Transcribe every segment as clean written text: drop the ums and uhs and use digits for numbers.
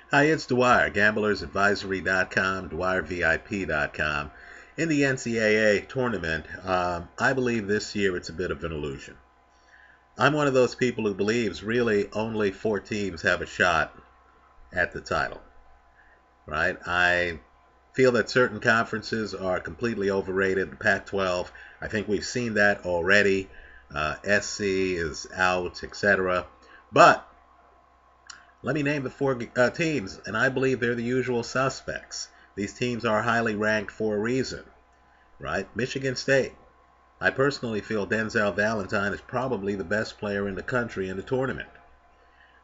Hi, it's Dwyer, gamblersadvisory.com, dwyervip.com. In the NCAA tournament, I believe this year it's a bit of an illusion. I'm one of those people who believes really only 4 teams have a shot at the title, right? I feel that certain conferences are completely overrated. The Pac-12, I think we've seen that already. SC is out, etc. But let me name the 4 teams, and I believe they're the usual suspects. These teams are highly ranked for a reason, right? Michigan State. I personally feel Denzel Valentine is probably the best player in the country in the tournament,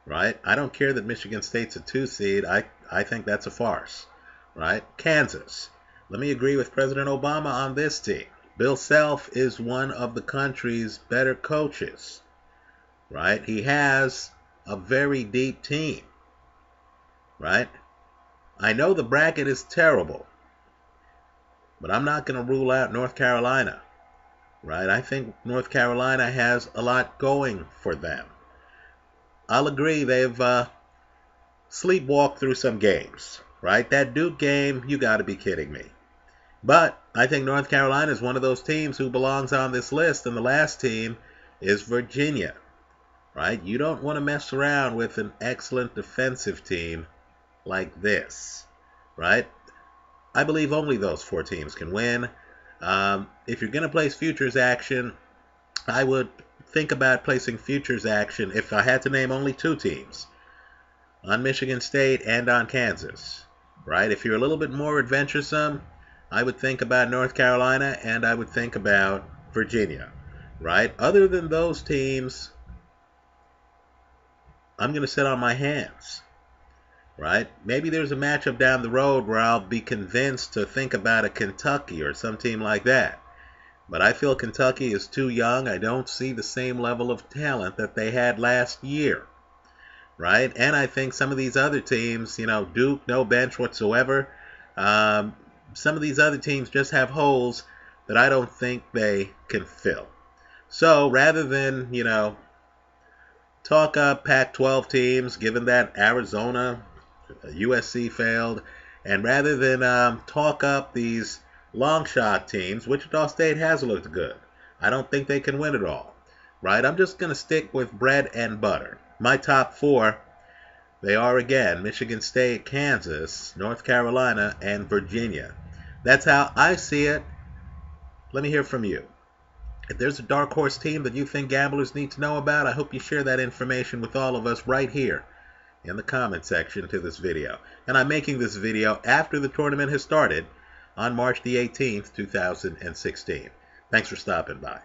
right? I don't care that Michigan State's a 2 seed. I think that's a farce, right? Kansas. Let me agree with President Obama on this team. Bill Self is one of the country's better coaches, right? He has a very deep team, right? I know the bracket is terrible, but I'm not going to rule out North Carolina, right? I think North Carolina has a lot going for them. I'll agree they've sleepwalked through some games, right? That Duke game, you got to be kidding me. But I think North Carolina is one of those teams who belongs on this list, and the last team is Virginia, right? You don't want to mess around with an excellent defensive team like this, right? I believe only those 4 teams can win. If you're going to place futures action, I would think about placing futures action if I had to name only 2 teams, on Michigan State and on Kansas, right? If you're a little bit more adventuresome, I would think about North Carolina and I would think about Virginia, right? Other than those teams, I'm going to sit on my hands, right? Maybe there's a matchup down the road where I'll be convinced to think about a Kentucky or some team like that. But I feel Kentucky is too young. I don't see the same level of talent that they had last year, right? And I think some of these other teams, Duke, no bench whatsoever. Some of these other teams just have holes that I don't think they can fill. So rather than, talk up Pac-12 teams, given that Arizona, USC failed, and rather than talk up these long shot teams, Wichita State has looked good. I don't think they can win it all, right? I'm just going to stick with bread and butter. My top 4, they are again Michigan State, Kansas, North Carolina, and Virginia. That's how I see it. Let me hear from you. If there's a dark horse team that you think gamblers need to know about, I hope you share that information with all of us right here in the comment section to this video. And I'm making this video after the tournament has started on March the 18th, 2016. Thanks for stopping by.